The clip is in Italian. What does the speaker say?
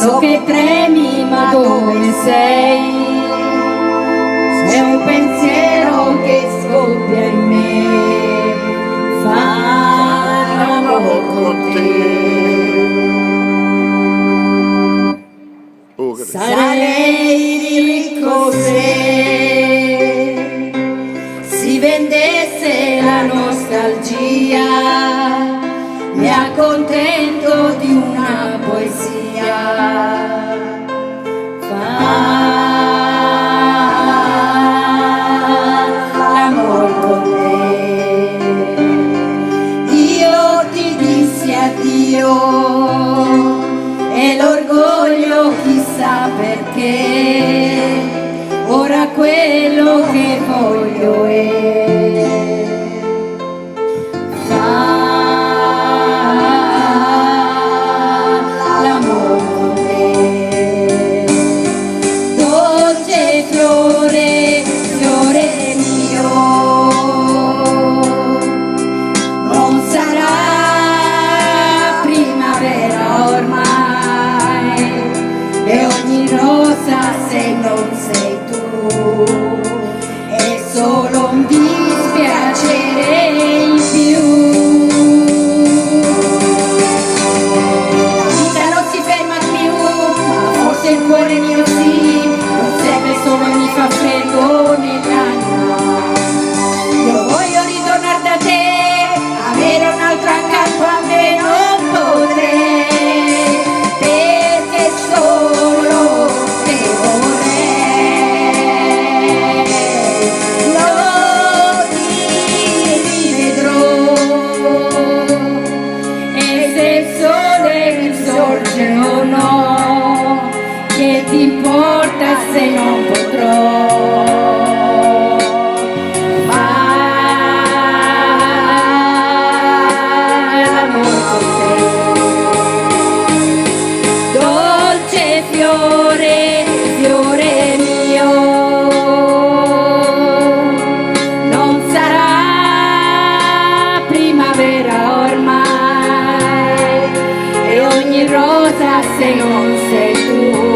So che tremi, ma dove sei? C'è un pensiero che scoppia in me, fa l'amore con te. Sarei ricco se si vendesse la nostalgia, mi accontento di una poesia, fa l'amor con te. Io ti dissi addio e l'orgoglio chissà perché, ora quello che voglio è l'amor con te. Dolce fiore, fiore mio, non sarà primavera ormai, e ogni rosa se non sei tu è solo un dispiacere in più. La vita non si ferma più, ma forse il cuore mio sì, non serve solo e mi fa freddo nell'anima. Io voglio ritornare da te, avere un altro accanto a me non potrei, perché solo te vorrei. Lo rivedrò, e se il sole risorge o no, che ti importa se non potrò fare l'amor con te. Dolce fiore, fiore mio, non sarà primavera ormai, e ogni rosa se non sei tu